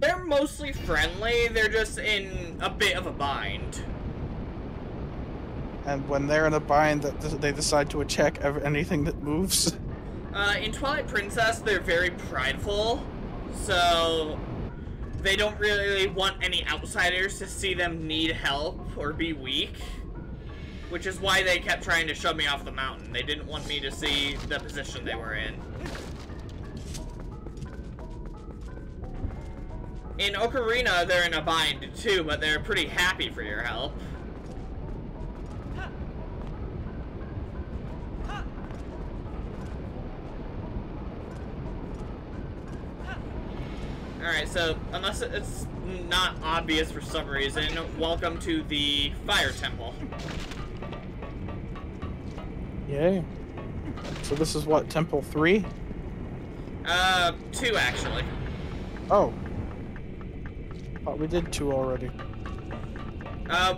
They're mostly friendly, they're just in a bit of a bind. And when they're in a bind, they decide to attack anything that moves. In Twilight Princess, they're very prideful, so they don't really want any outsiders to see them need help or be weak, which is why they kept trying to shove me off the mountain. They didn't want me to see the position they were in. In Ocarina, they're in a bind too, but they're pretty happy for your help. Alright, so, unless it's not obvious for some reason, welcome to the Fire Temple. Yay. So this is what, Temple 3? 2 actually. Oh. Thought we did 2 already.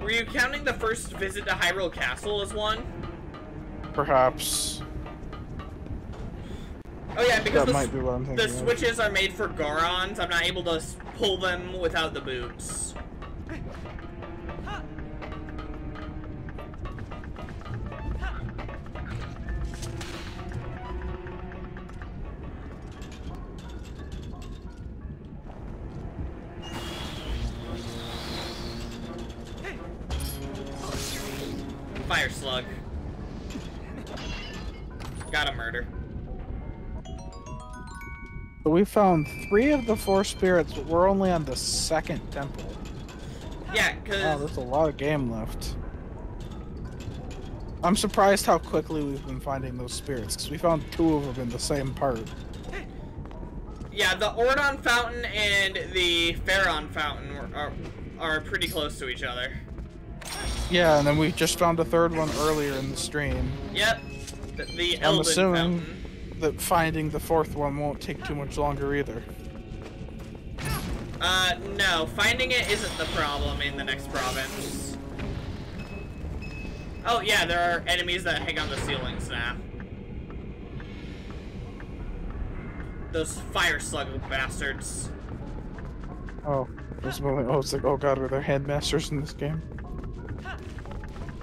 Were you counting the first visit to Hyrule Castle as one? Perhaps. Oh yeah, because that might be what I'm thinking the of. switches are made for Gorons. I'm not able to pull them without the boots. Fire slug. Gotta murder. So we found 3 of the 4 spirits, but we're only on the 2nd temple. Yeah, cause... Wow, there's a lot of game left. I'm surprised how quickly we've been finding those spirits, because we found 2 of them in the same part. Yeah, the Ordon Fountain and the Pharaon Fountain are pretty close to each other. Yeah, and then we just found a 3rd one earlier in the stream. Yep, the I'm Elven assuming Fountain. that finding the 4th one won't take too much longer either. No, finding it isn't the problem in the next province. Oh yeah, there are enemies that hang on the ceilings now. Those fire slug bastards. Oh, it's like, oh god, are there headmasters in this game?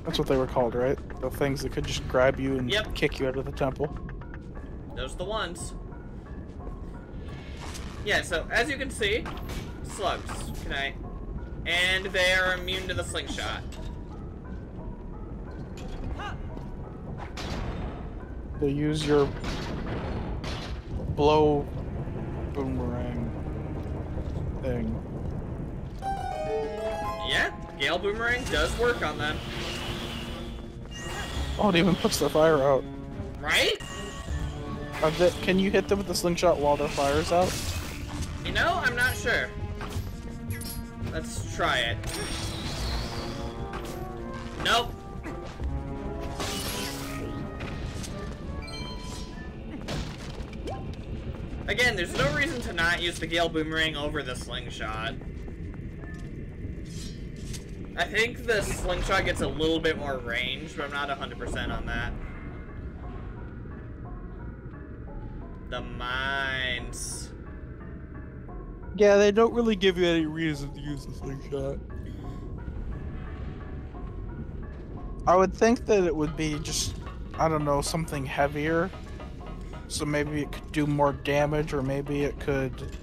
That's what they were called, right? The things that could just grab you and kick you out of the temple. Those are the ones. Yeah, so as you can see, slugs. And they are immune to the slingshot. They use your blow boomerang thing. Yeah, Gale Boomerang does work on them. Oh, it even puts the fire out. Right? Can you hit them with the slingshot while their fire's out? You know, I'm not sure. Let's try it. Nope. Again, there's no reason to not use the Gale Boomerang over the slingshot. I think the slingshot gets a little bit more range, but I'm not 100% on that. The mines. Yeah, they don't really give you any reason to use the slingshot. I would think that it would be just, I don't know, something heavier. So maybe it could do more damage, or maybe it could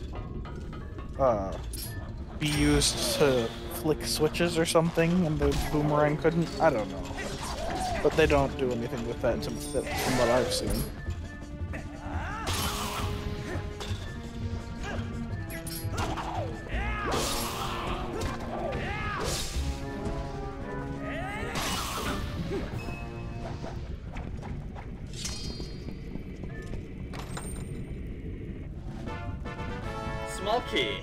be used to flick switches or something, and the boomerang couldn't. I don't know. But they don't do anything with that from what I've seen. Small key.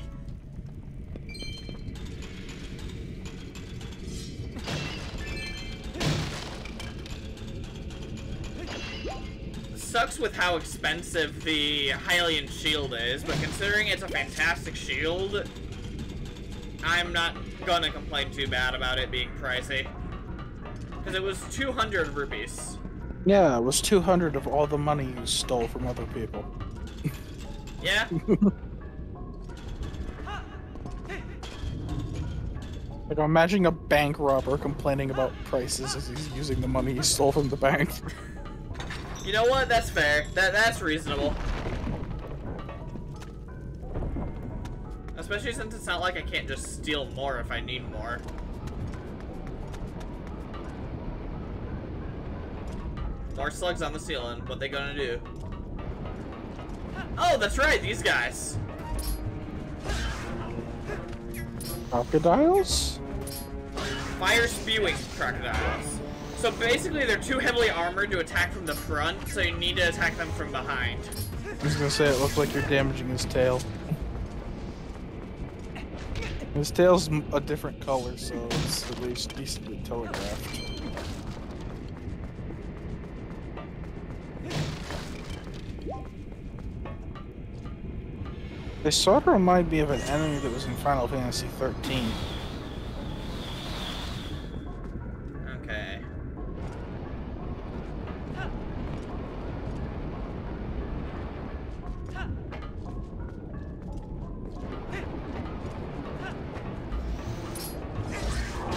Sucks with how expensive the Hylian shield is, but considering it's a fantastic shield, I'm not gonna complain too bad about it being pricey. Because it was 200 rupees. Yeah, it was 200 of all the money you stole from other people. Yeah? Like, I'm imagining a bank robber complaining about prices as he's using the money he stole from the bank. You know what? That's fair. That's reasonable. Especially since it's not like I can't just steal more if I need more. More slugs on the ceiling. What they gonna do? Oh, that's right. These guys. Crocodiles? Fire spewing crocodiles. So basically they're too heavily armored to attack from the front, so you need to attack them from behind. I was gonna say it looks like you're damaging his tail. His tail's a different color, so it's at least decently telegraphed. They sort of remind me of an enemy that was in Final Fantasy 13. Okay.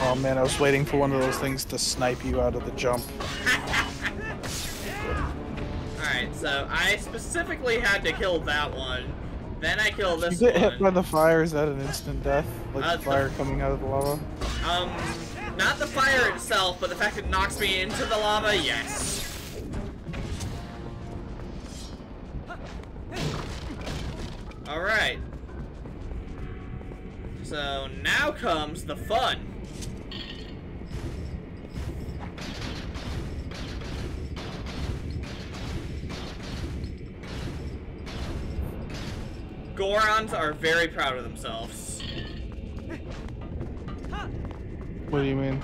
Oh man, I was waiting for one of those things to snipe you out of the jump. Alright, so I specifically had to kill that one. Then I kill this You get one. hit by the fire, is that an instant death? Like the fire coming out of the lava? Not the fire itself, but the fact it knocks me into the lava, yes. Alright. So now comes the fun. Gorons are very proud of themselves. What do you mean?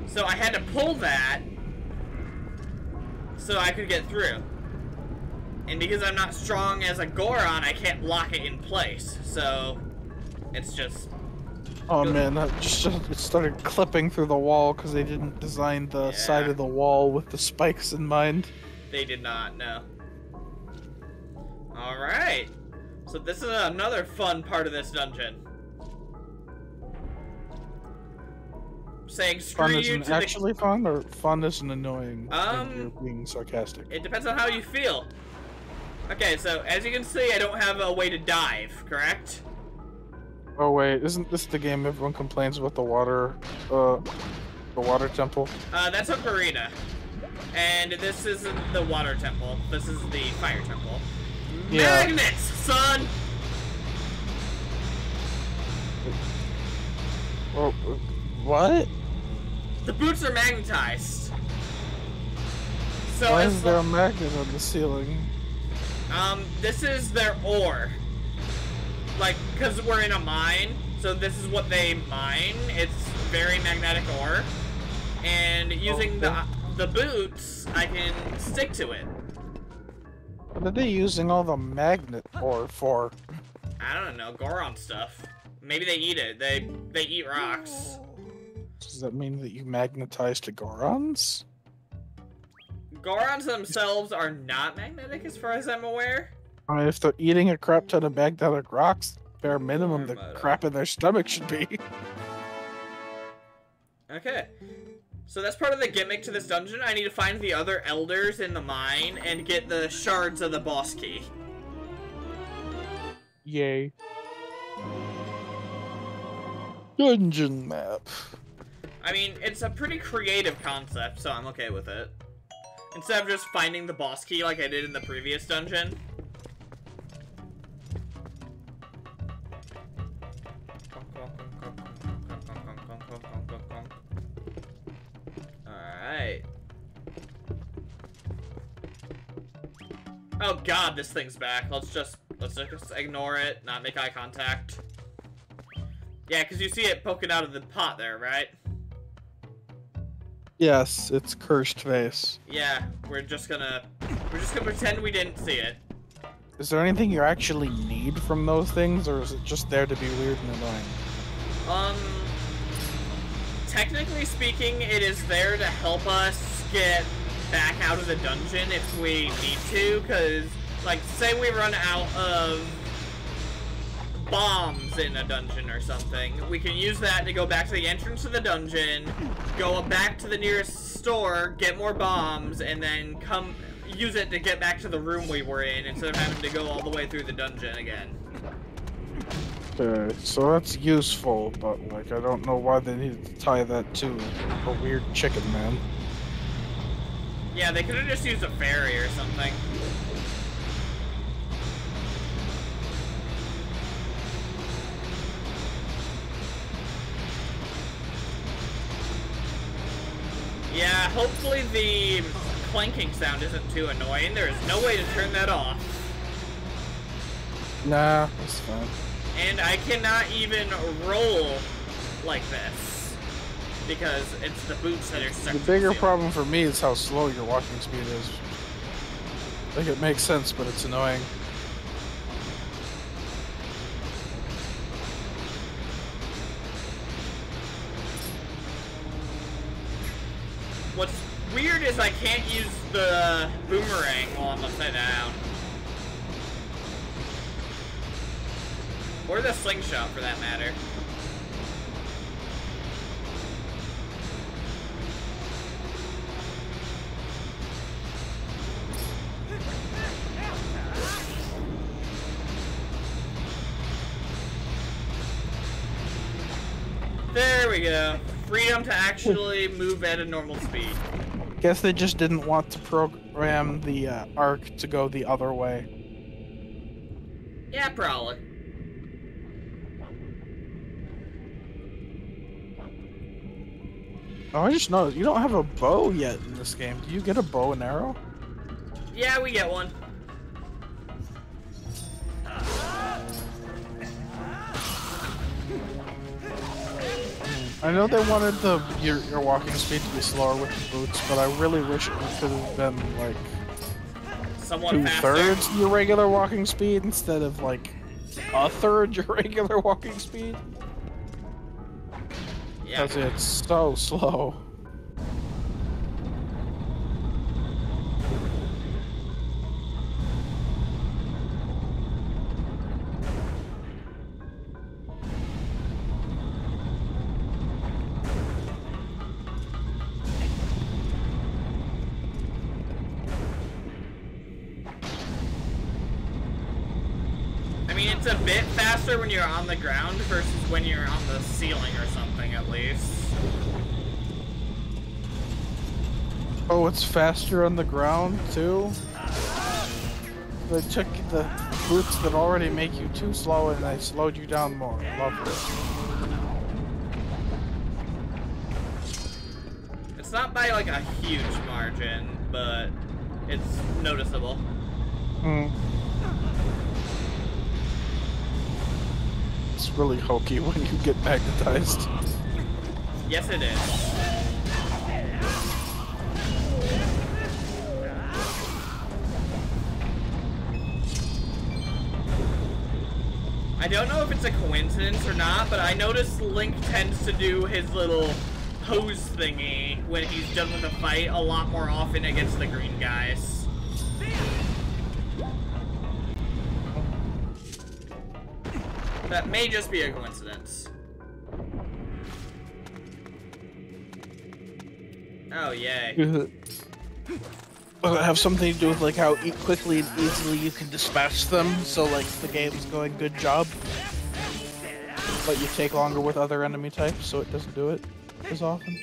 So I had to pull that so I could get through. And because I'm not strong as a Goron, I can't lock it in place. So it's just... Oh man, that just it started clipping through the wall because they didn't design the side of the wall with the spikes in mind. They did not, no. Alright. So this is another fun part of this dungeon. Saying screw Fun you isn't to actually fun, or fun isn't annoying? You're being sarcastic. It depends on how you feel. Okay, so as you can see, I don't have a way to dive, correct? Oh wait, isn't this the game everyone complains about the water temple? That's Ocarina. And this isn't the water temple. This is the fire temple. Yeah. Magnets, son! Oh, what? The boots are magnetized. So why is there a magnet on the ceiling? This is their ore. Like, because we're in a mine, so this is what they mine. It's very magnetic ore. And using the boots, I can stick to it. What are they using all the magnet ore for? I don't know, Goron stuff. Maybe they eat it. They eat rocks. Does that mean that you magnetize to Gorons? Gorons themselves are not magnetic as far as I'm aware. I mean, if they're eating a crap ton of magnetic rocks, bare minimum, the crap in their stomach should be. Okay. So that's part of the gimmick to this dungeon. I need to find the other elders in the mine and get the shards of the boss key. Yay. Dungeon map. I mean, it's a pretty creative concept, so I'm okay with it. Instead of just finding the boss key like I did in the previous dungeon. Alright. Oh god, this thing's back. Let's just ignore it, not make eye contact. Yeah, because you see it poking out of the pot there, right? Yes, it's cursed face. Yeah, we're just gonna pretend we didn't see it. Is there anything you actually need from those things, or is it just there to be weird and annoying? Technically speaking, it is there to help us get back out of the dungeon if we need to, because, like, say we run out of bombs in a dungeon or something, we can use that to go back to the entrance of the dungeon, go back to the nearest store, get more bombs, and then use it to get back to the room we were in instead of having to go all the way through the dungeon again. Okay, so that's useful, but like I don't know why they needed to tie that to a weird chicken man. Yeah, they could have just used a ferry or something. Yeah, hopefully the clanking sound isn't too annoying. There is no way to turn that off. Nah, that's fine. And I cannot even roll like this because it's the boots that are stuck. The bigger problem for me is how slow your walking speed is. Like it makes sense, but it's annoying. What's weird is I can't use the boomerang while I'm upside down. Or the slingshot, for that matter. There we go. Freedom to actually move at a normal speed. Guess they just didn't want to program the arc to go the other way. Yeah, probably. Oh, I just noticed, you don't have a bow yet in this game. Do you get a bow and arrow? Yeah, we get one. I know they wanted your walking speed to be slower with the boots, but I really wish it could have been like Somewhat 2/3 your regular walking speed instead of like 1/3 your regular walking speed. Yeah. Because it's so slow. I mean, it's a bit faster when you're on the ground versus when you're on the ceiling or something, at least. Oh, it's faster on the ground, too? They took the boots that already make you too slow and they slowed you down more. Lovely. It's not by, like, a huge margin, but it's noticeable. Hmm. It's really hokey when you get magnetized. Yes, it is. I don't know if it's a coincidence or not, but I noticed Link tends to do his little pose thingy when he's done with a fight a lot more often against the green guys. That may just be a coincidence. Oh, yay. Will it have something to do with like how quickly and easily you can dispatch them? So like the game's going good job, but you take longer with other enemy types, so it doesn't do it as often.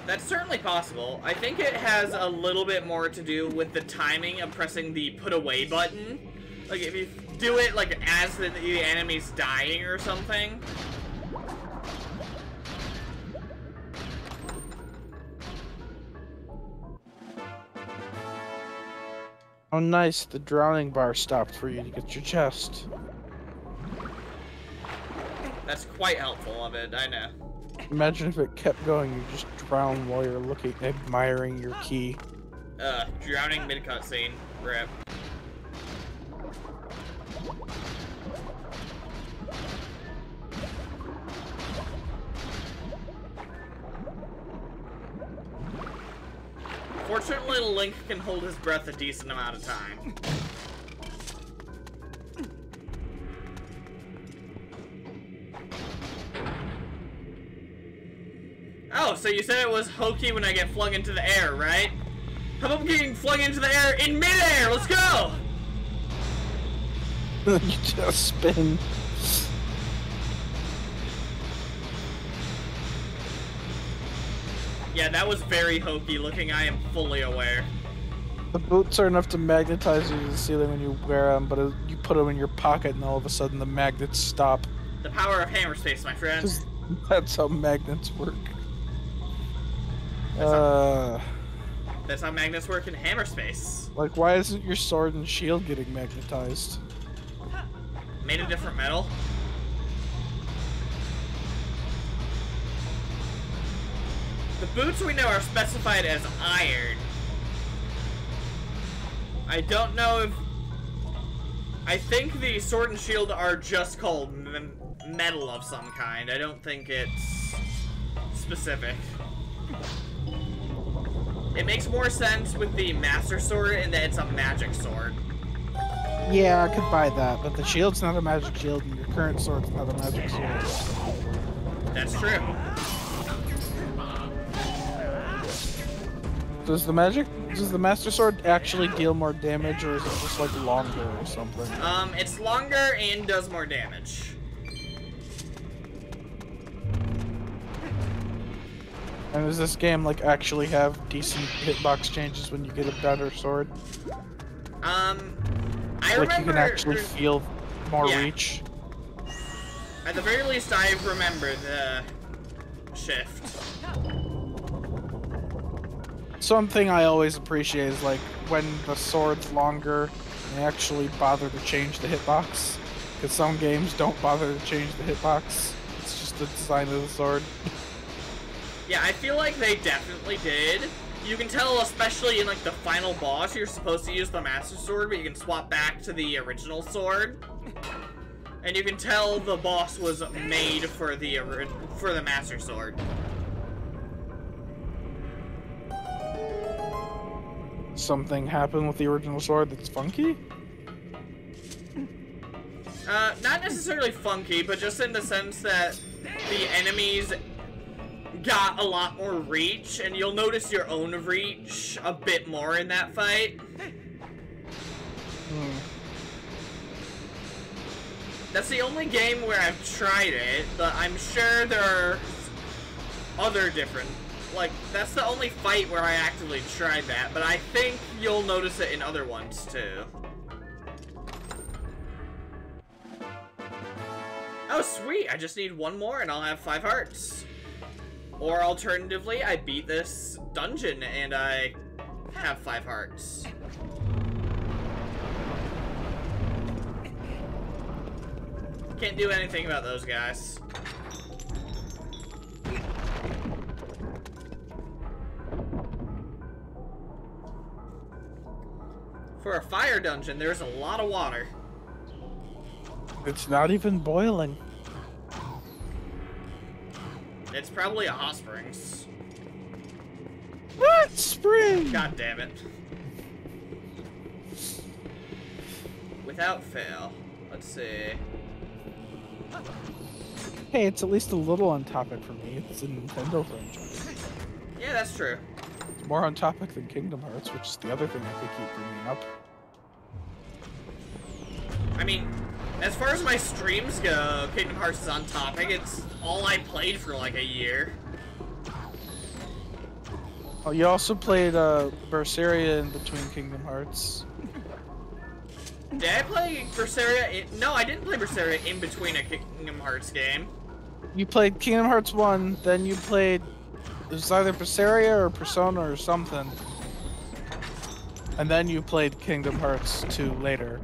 That's certainly possible. I think it has a little bit more to do with the timing of pressing the put away button. Like if you do it like as the enemy's dying or something. Oh nice, the drowning bar stopped for you to get your chest. That's quite helpful of it, I know. Imagine if it kept going, you just drown while you're looking, admiring your key. Drowning mid-cutscene. Rip. Fortunately, Link can hold his breath a decent amount of time. so you said it was hokey when I get flung into the air, right? How about getting flung into the air in midair? Let's go! You just spin. Yeah, that was very hokey looking, I am fully aware. The boots are enough to magnetize you to the ceiling when you wear them, but you put them in your pocket and all of a sudden the magnets stop. The power of hammer space, my friend. That's how magnets work. That's how magnets work in hammer space. Like, why isn't your sword and shield getting magnetized? Made of different metal. The boots we know are specified as iron. I don't know if... I think the sword and shield are just called metal of some kind. I don't think it's specific. It makes more sense with the Master Sword in that it's a magic sword. Yeah, I could buy that, but the shield's not a magic shield and your current sword's not a magic sword. That's true. Does the Master Sword actually deal more damage, or is it just like longer or something? It's longer and does more damage. And does this game like actually have decent hitbox changes when you get a better sword? I like remember... you can actually feel more reach? At the very least, I remember the shift. Something I always appreciate is like when the sword's longer, they actually bother to change the hitbox. Because some games don't bother to change the hitbox. It's just the design of the sword. Yeah, I feel like they definitely did. You can tell, especially in like the final boss, you're supposed to use the Master Sword, but you can swap back to the original sword. And you can tell the boss was made for the Master Sword. Something happened with the original sword that's funky? Not necessarily funky, but just in the sense that the enemies got a lot more reach, and you'll notice your own reach a bit more in that fight. That's the only game where I've tried it, but I'm sure there are other different... Like, that's the only fight where I actively tried that, but I think you'll notice it in other ones, too. Oh, sweet! I just need one more and I'll have 5 hearts. Or alternatively, I beat this dungeon and I have 5 hearts. Can't do anything about those guys. For a fire dungeon, there's a lot of water. It's not even boiling. It's probably a hot springs. What? Spring! God damn it. Without fail. Let's see. Hey, it's at least a little on topic for me. It's a Nintendo franchise. Yeah, that's true. It's more on topic than Kingdom Hearts, which is the other thing I could keep bringing up. I mean, as far as my streams go, Kingdom Hearts is on topic. It's all I played for like a year. Oh, you also played Berseria in between Kingdom Hearts. Did I play Berseria? No, I didn't play Berseria in between a Kingdom Hearts game. You played Kingdom Hearts 1, then you played... It was either Berseria or Persona or something. And then you played Kingdom Hearts 2 later.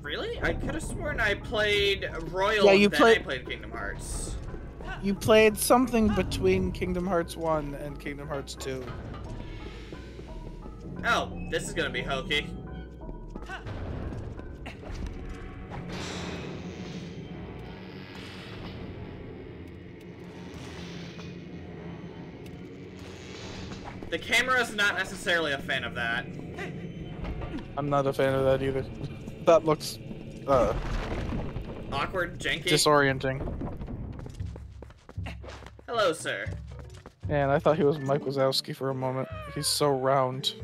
Really? I could have sworn I played Royal Yeah, and then I played Kingdom Hearts. You played something between Kingdom Hearts 1 and Kingdom Hearts 2. Oh, this is gonna be hokey. The camera is not necessarily a fan of that. I'm not a fan of that either. That looks, Awkward, janky. disorienting. Hello, sir. And I thought he was Mike Wazowski for a moment. He's so round.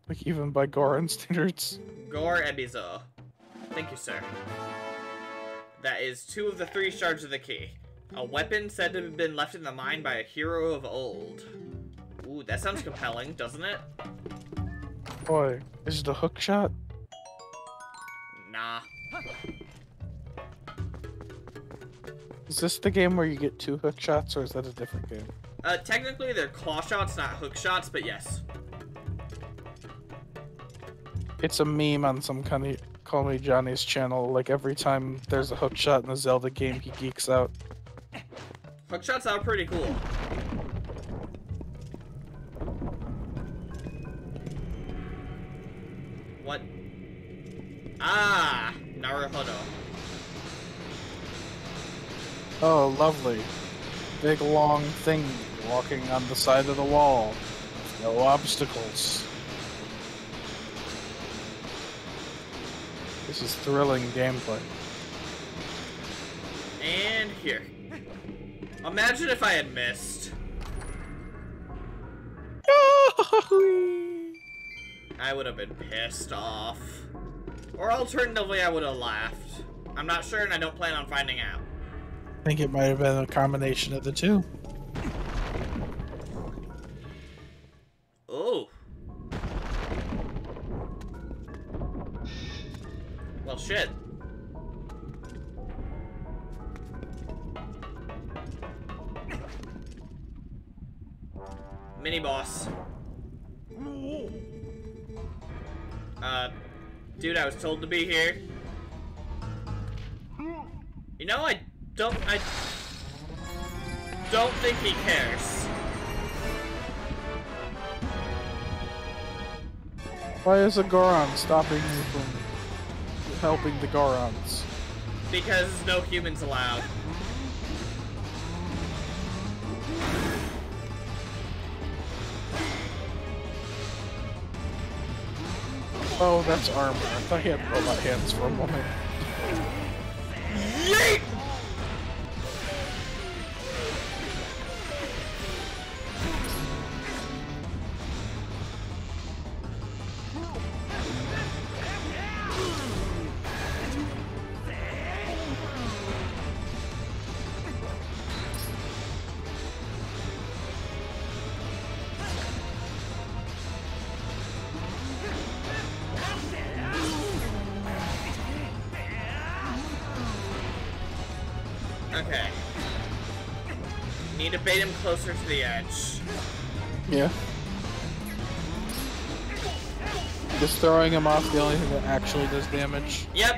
Like, even by Goron standards. Gore Ebizo. Thank you, sir. That is 2 of the 3 shards of the key. A weapon said to have been left in the mine by a hero of old. Ooh, that sounds compelling, doesn't it? Boy, is it a hook shot? Nah. Is this the game where you get 2 hook shots, or is that a different game? Technically they're claw shots, not hook shots, but yes. It's a meme on some kind of Call Me Johnny's channel. Like, every time there's a hook shot in a Zelda game, he geeks out. Hook shots are pretty cool. What? Ah! Naruhodo. Oh, lovely. Big long thing walking on the side of the wall. No obstacles. This is thrilling gameplay. And here. Imagine if I had missed. I would have been pissed off. Or alternatively, I would have laughed. I'm not sure, and I don't plan on finding out. I think it might have been a combination of the two. Oh. Well, shit. Mini boss. Dude, I was told to be here. You know, I don't think he cares. Why is a Goron stopping you from helping the Gorons? Because no humans allowed. Oh, that's armor. I thought he had robot hands for a moment. Yeet! Okay. Need to bait him closer to the edge. Yeah. Just throwing him off the only thing that actually does damage. Yep.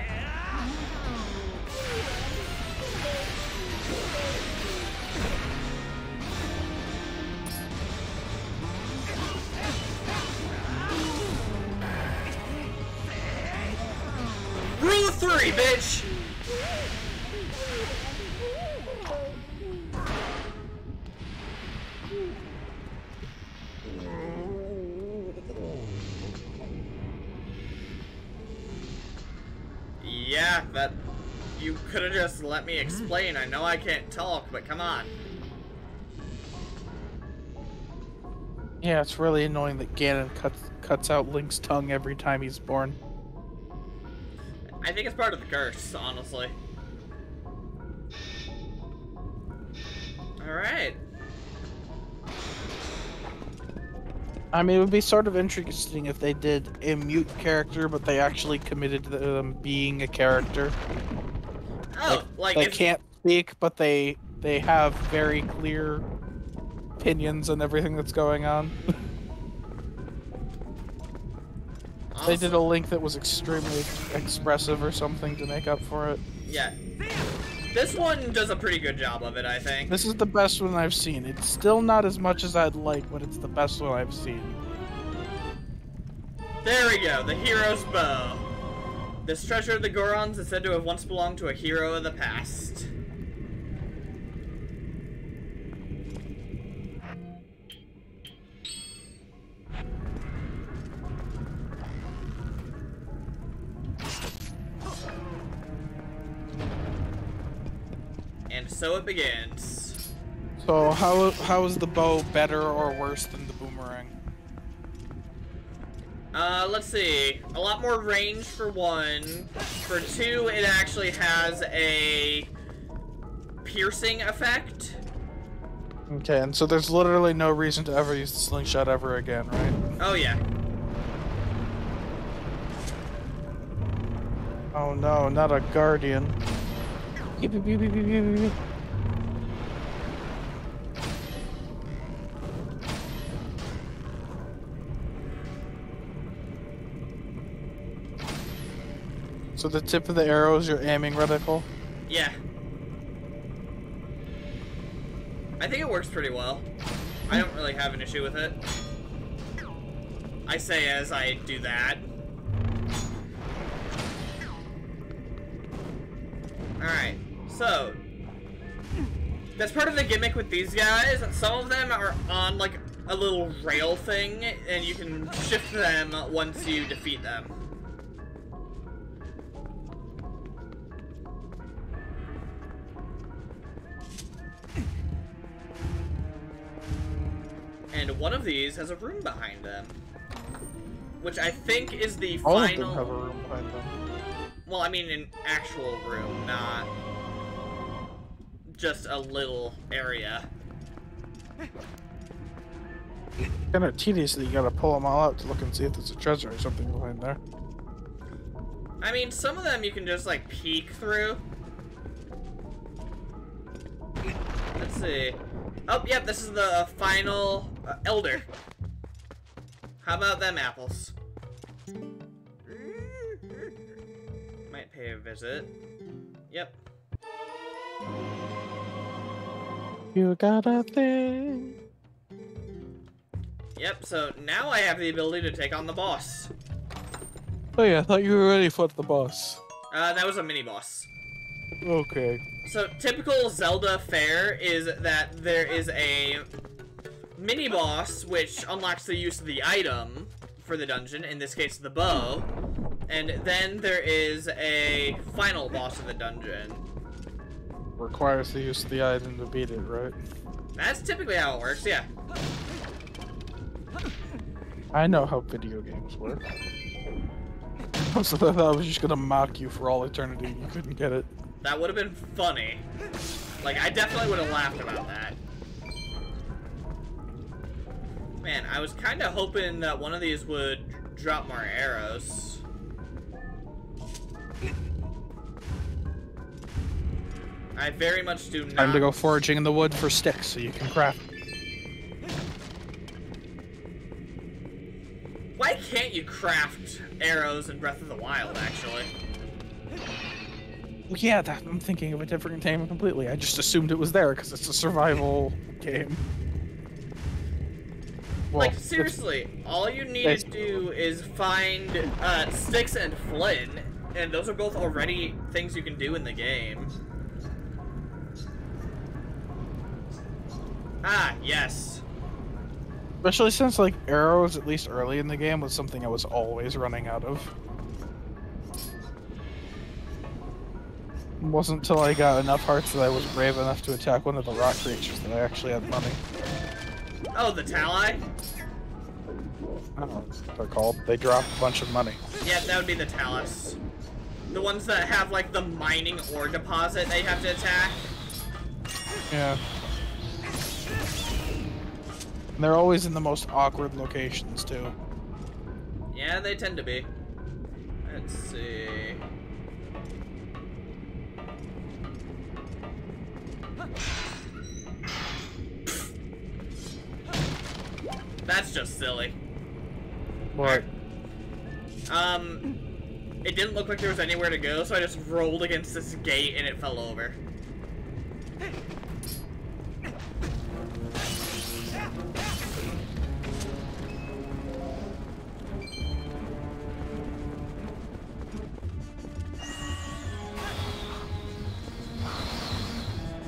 Rule of 3, bitch! Yeah, that... You could have just let me explain. I know I can't talk, but come on. Yeah, it's really annoying that Ganon cuts out Link's tongue every time he's born. I think it's part of the curse, honestly. Alright. I mean, it would be sort of interesting if they did a mute character, but they actually committed to them being a character. Oh, like they can't speak, but they have very clear opinions on everything that's going on. Awesome. They did a Link that was extremely expressive or something to make up for it. Yeah. This one does a pretty good job of it, I think. This is the best one I've seen. It's still not as much as I'd like, but it's the best one I've seen. There we go, the hero's bow. This treasure of the Gorons is said to have once belonged to a hero of the past. And so it begins. So how is the bow better or worse than the boomerang? Let's see. A lot more range for one. For two, it actually has a piercing effect. Okay, and so there's literally no reason to ever use the slingshot ever again, right? Oh yeah. Oh no, not a guardian. So the tip of the arrow is your aiming reticle? Yeah. I think it works pretty well. I don't really have an issue with it. I say as I do that. Alright, so that's part of the gimmick with these guys. Some of them are on like a little rail thing, and you can shift them once you defeat them. And one of these has a room behind them, which I think is the final. All of them have a room behind them. Well, I mean an actual room, not just a little area. Kind of tedious that you gotta pull them all out to look and see if there's a treasure or something behind there. I mean, some of them you can just like peek through. Let's see. Oh, yep, this is the final Elder. How about them apples? Might pay a visit. Yep. You got a thing. Yep, so now I have the ability to take on the boss. Oh yeah, I thought you were ready for the boss. That was a mini-boss. Okay. So, typical Zelda fare is that there is a mini-boss which unlocks the use of the item for the dungeon, in this case the bow, and then there is a final boss of the dungeon. Requires the use of the item to beat it, right? That's typically how it works, yeah. I know how video games work. So I thought I was just gonna mock you for all eternity and you couldn't get it. That would have been funny. Like, I definitely would have laughed about that. Man, I was kind of hoping that one of these would drop more arrows. I very much do not... Time to go foraging in the wood for sticks so you can craft. Why can't you craft arrows in Breath of the Wild, actually? Well, yeah, I'm thinking of a different game completely. I just assumed it was there because it's a survival game. Well, like, seriously, all you need to do is find sticks and flint, and those are both already things you can do in the game. Ah, yes. Especially since, like, arrows, at least early in the game, was something I was always running out of. It wasn't until I got enough hearts that I was brave enough to attack one of the rock creatures that I actually had money. Oh, the Tali? I don't know what they're called. They drop a bunch of money. Yeah, that would be the Talus. The ones that have, like, the mining ore deposit they have to attack. Yeah. And they're always in the most awkward locations, too. Yeah, they tend to be. Let's see... That's just silly. What? It didn't look like there was anywhere to go, so I just rolled against this gate and it fell over.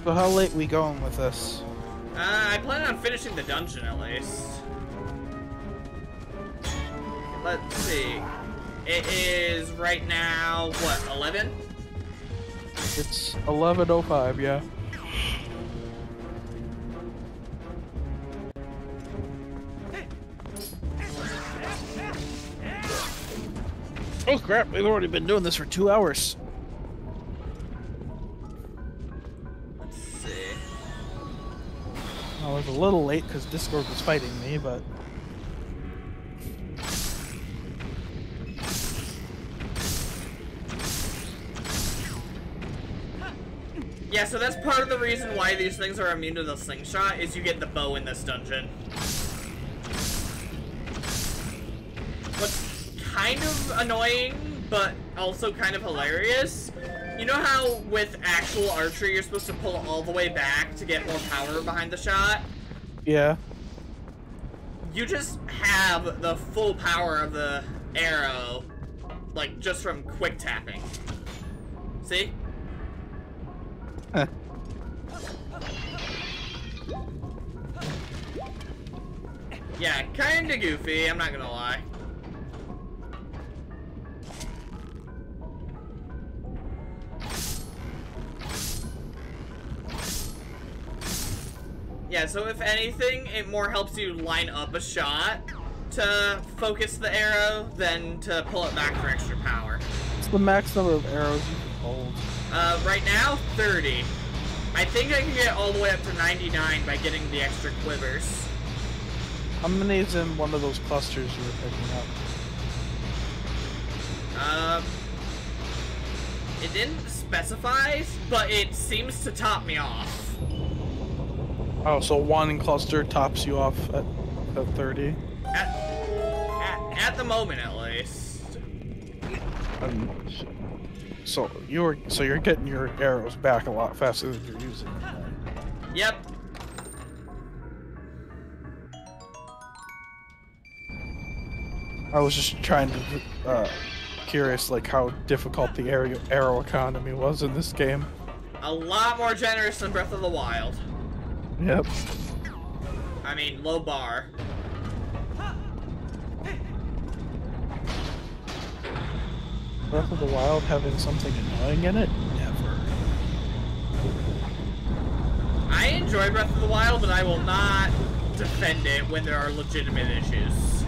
So how late we going with this? I plan on finishing the dungeon at least. Let's see. It is right now, what, 11? It's 11:05, yeah. Oh crap, we've already been doing this for 2 hours. Let's see. I was a little late because Discord was fighting me, but... Yeah, so that's part of the reason why these things are immune to the slingshot, is you get the bow in this dungeon. What's kind of annoying, but also kind of hilarious, you know how with actual archery you're supposed to pull all the way back to get more power behind the shot? Yeah. You just have the full power of the arrow, like, just from quick tapping. See? Huh. Yeah, kinda goofy, I'm not gonna lie. Yeah, so if anything, it more helps you line up a shot to focus the arrow than to pull it back for extra power. What's the max number of arrows you can hold? Right now, 30. I think I can get all the way up to 99 by getting the extra quivers. How many is in one of those clusters you were picking up? It didn't specify, but it seems to top me off. Oh, so one cluster tops you off at 30? At the moment, at least. So you're getting your arrows back a lot faster than you're using them. Right? Yep. I was just trying to curious like how difficult the arrow economy was in this game. A lot more generous than Breath of the Wild. Yep. I mean, low bar. Breath of the Wild having something annoying in it? Never. I enjoy Breath of the Wild, but I will not defend it when there are legitimate issues.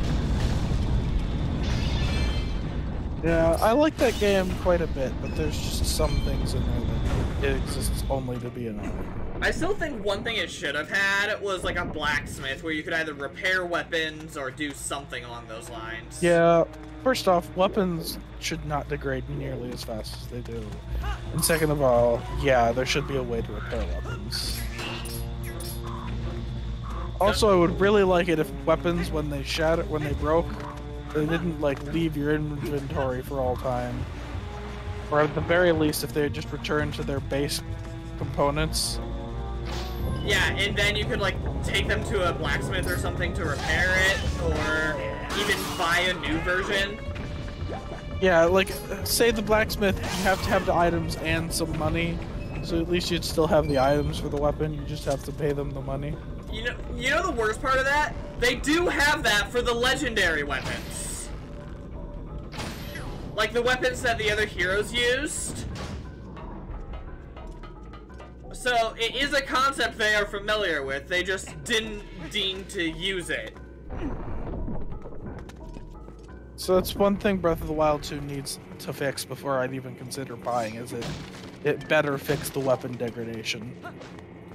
Yeah, I like that game quite a bit, but there's just some things in there that it exists only to be annoying. I still think one thing it should have had was like a blacksmith where you could either repair weapons or do something along those lines. Yeah, first off, weapons should not degrade nearly as fast as they do. And second of all, yeah, there should be a way to repair weapons. Also, I would really like it if weapons, when they broke, they didn't like leave your inventory for all time. Or at the very least, if they just returned to their base components. Yeah, and then you could like take them to a blacksmith or something to repair it, or even buy a new version. Yeah, like, say the blacksmith, you have to have the items and some money, so at least you'd still have the items for the weapon, you just have to pay them the money. You know the worst part of that? They do have that for the legendary weapons. Like the weapons that the other heroes used. So, it is a concept they are familiar with, they just didn't deem to use it. So that's one thing Breath of the Wild 2 needs to fix before I'd even consider buying, is it better fix the weapon degradation.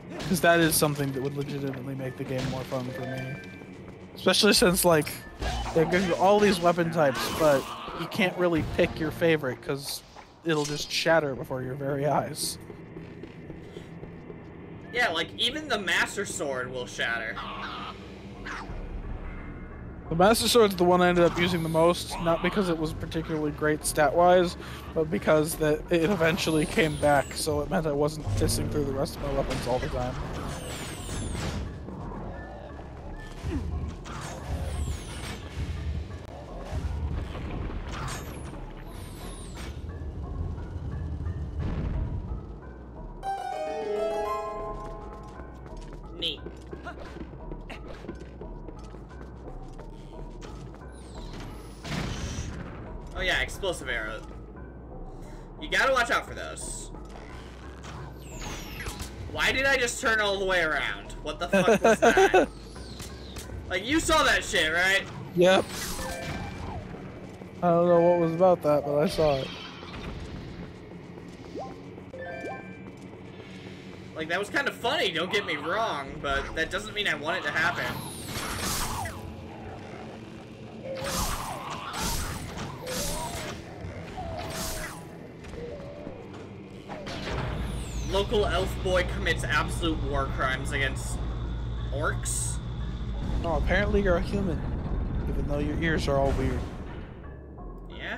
Because that is something that would legitimately make the game more fun for me. Especially since, like, they give you all these weapon types, but you can't really pick your favorite because it'll just shatter before your very eyes. Yeah, like, even the Master Sword will shatter. The Master Sword's the one I ended up using the most, not because it was particularly great stat-wise, but because that it eventually came back, so it meant I wasn't pissing through the rest of my weapons all the time. Neat. Oh yeah, explosive arrows. You gotta watch out for those. Why did I just turn all the way around? What the fuck was that? Like, you saw that shit, right? Yep. I don't know what was about that, but I saw it. Like, that was kind of funny, don't get me wrong, but that doesn't mean I want it to happen. Local elf boy commits absolute war crimes against orcs. No, apparently you're a human, even though your ears are all weird. Yeah?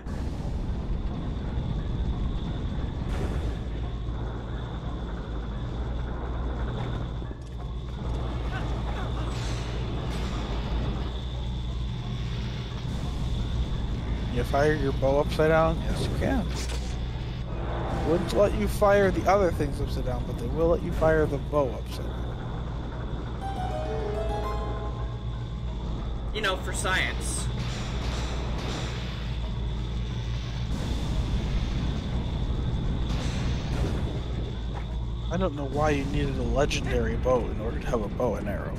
You fire your bow upside down? Yes, you can. Wouldn't let you fire the other things upside down, but they will let you fire the bow upside down. You know, for science. I don't know why you needed a legendary bow in order to have a bow and arrow.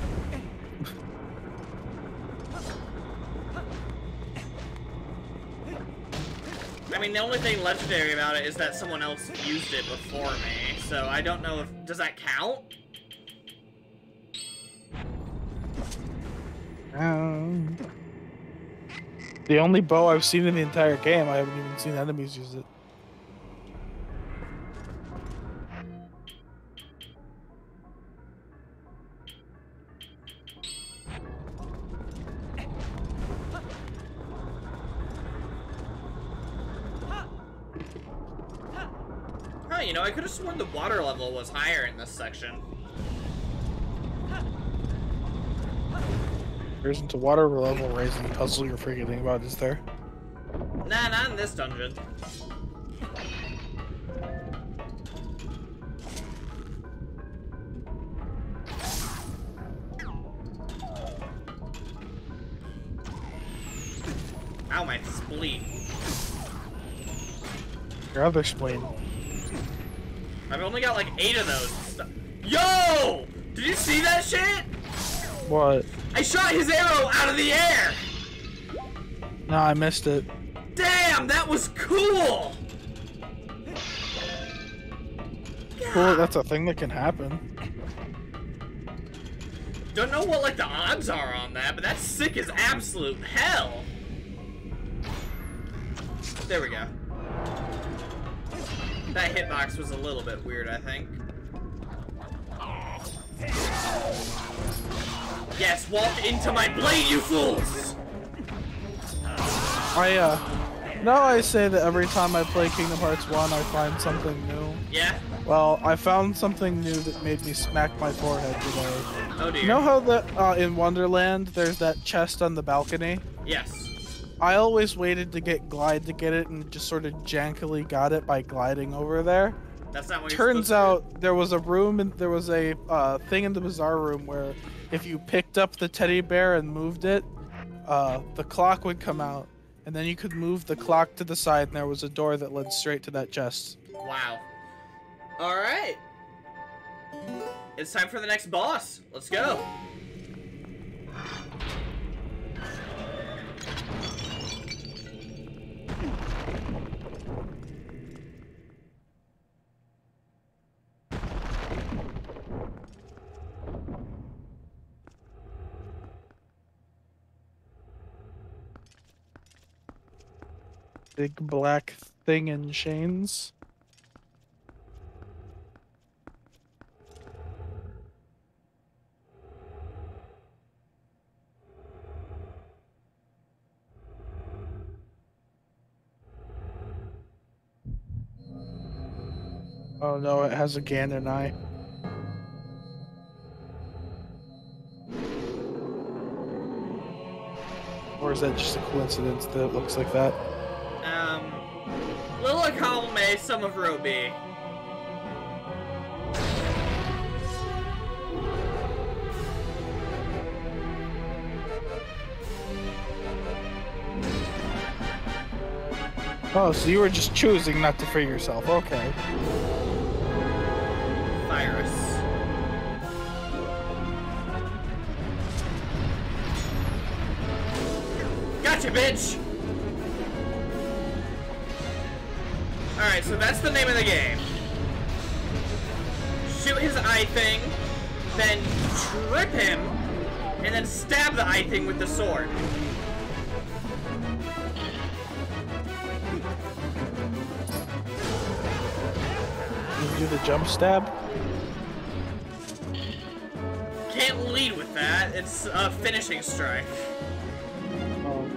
I mean, the only thing legendary about it is that someone else used it before me, so I don't know if... Does that count? The only bow I've seen in the entire game, I haven't even seen enemies use it. Huh, you know, I could have sworn the water level was higher in this section. There isn't a water level raising puzzle you're forgetting about, is there? Nah, not in this dungeon. Ow, my spleen. Your other spleen. I've only got like 8 of those. Yo! Did you see that shit? What? I shot his arrow out of the air! No, I missed it. Damn, that was cool! Cool, that's a thing that can happen. Don't know what like the odds are on that, but that's sick as absolute hell. There we go. That hitbox was a little bit weird, I think. Yes, walk into my blade, you fools! Now I say that every time I play Kingdom Hearts 1, I find something new. Yeah? Well, I found something new that made me smack my forehead today. Oh dear. You know how in Wonderland, there's that chest on the balcony? Yes. I always waited to get Glide to get it and just sort of jankily got it by gliding over there. That's not what you're Turns supposed to out there was a room and there was a thing in the bazaar room where if you picked up the teddy bear and moved it, the clock would come out, and then you could move the clock to the side, and there was a door that led straight to that chest. do. Wow. Alright. It's time for the next boss. Let's go. Big black thing in chains. Oh no, it has a Ganon eye. Or is that just a coincidence that it looks like that? Little of column A, some of row B. Oh, so you were just choosing not to free yourself. Okay. Virus. Gotcha, bitch! Alright, so that's the name of the game. Shoot his eye thing, then trip him, and then stab the eye thing with the sword. You do the jump stab? Can't lead with that. It's a finishing strike. Oh.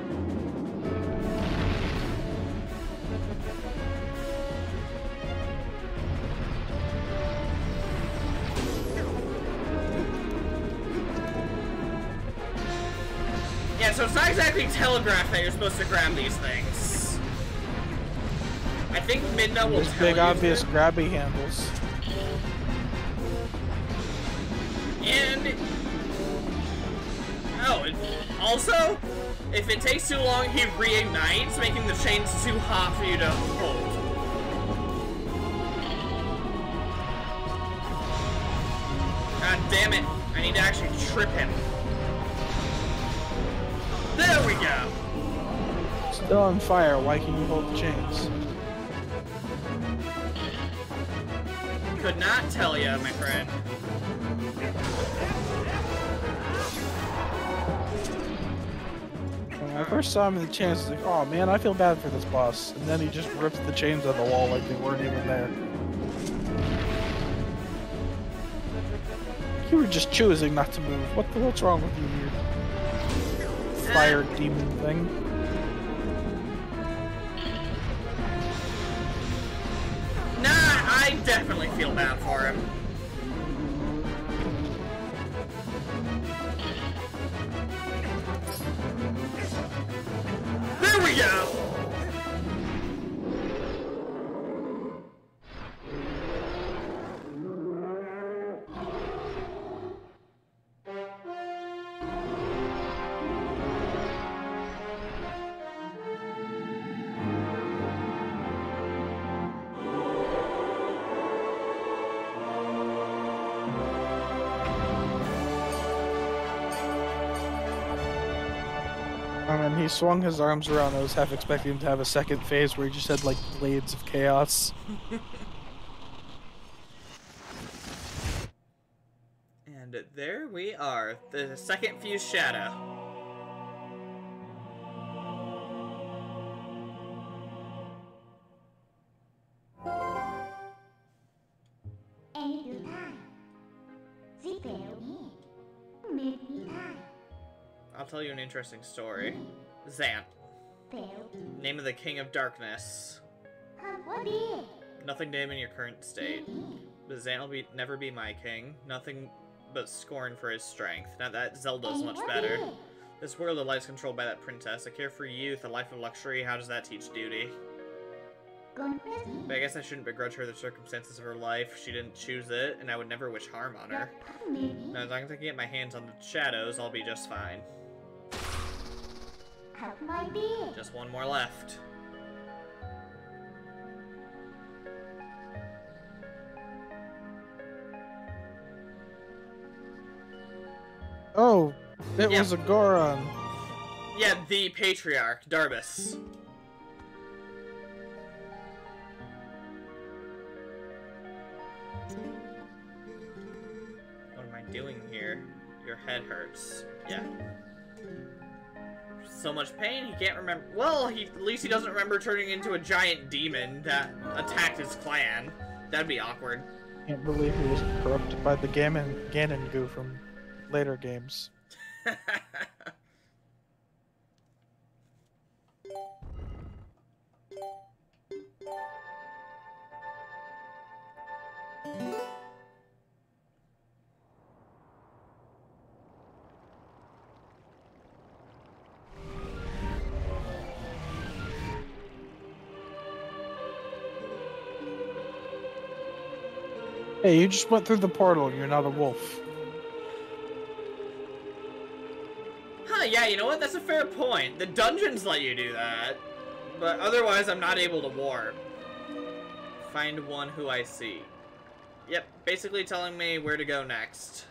Yeah, so it's not exactly telegraphed that you're supposed to grab these things. I think Midna will tell Big you obvious to. grabby handles. And also, if it takes too long, he reignites, making the chains too hot for you to hold. God damn it! I need to actually trip him. There we go. Still on fire. Why can you hold the chains? Could not tell ya, my friend. When I first saw him in the chains, I was like, oh man, I feel bad for this boss. And then he just rips the chains on the wall like they weren't even there. You were just choosing not to move. What's wrong with you, weird fire demon thing? Nah, I definitely feel bad for him. There we go! And he swung his arms around. I was half expecting him to have a second phase where he just had like blades of chaos. And there we are, the second fuse shadow. I'll tell you an interesting story. Zant. Name of the King of Darkness. Nothing to him in your current state. But Zant will never be my king. Nothing but scorn for his strength. Now that Zelda's much better. This world of life's controlled by that princess. A carefree youth, a life of luxury. How does that teach duty? But I guess I shouldn't begrudge her the circumstances of her life. She didn't choose it, and I would never wish harm on her. Now, as long as I can get my hands on the shadows, I'll be just fine. Just one more left. Oh, it was a Goron. Yeah, the Patriarch, Darbus. What am I doing here? Your head hurts. Yeah. So much pain, he can't remember. Well, at least he doesn't remember turning into a giant demon that attacked his clan. That'd be awkward. Can't believe he was corrupted by the Ganon goo from later games. Hey, you just went through the portal. You're not a wolf. Huh, yeah, you know what? That's a fair point. The dungeons let you do that. But otherwise, I'm not able to warp. Find one who I see. Yep, basically telling me where to go next.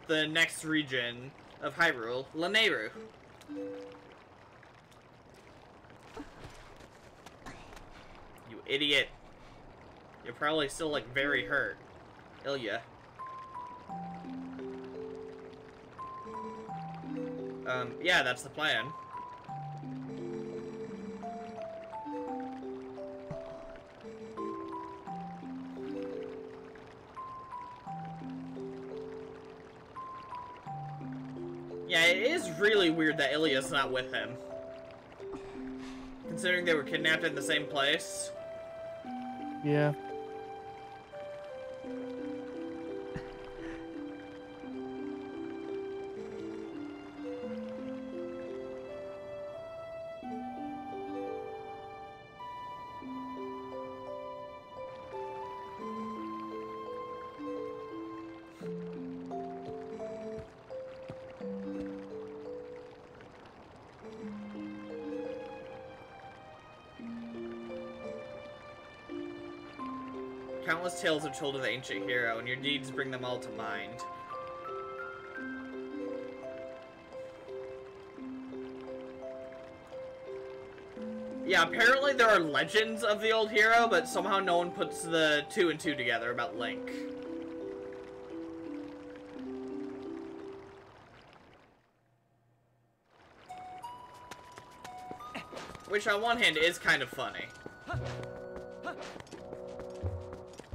The next region of Hyrule, Lanayru. You idiot. You're probably still, like, very hurt. Ilya. Yeah, that's the plan. Yeah, it is really weird that Ilya's not with him. Considering they were kidnapped in the same place. Yeah. Countless tales are told of the ancient hero, and your deeds bring them all to mind. Yeah, apparently there are legends of the old hero, but somehow no one puts the 2 and 2 together about Link. Which on one hand is kind of funny.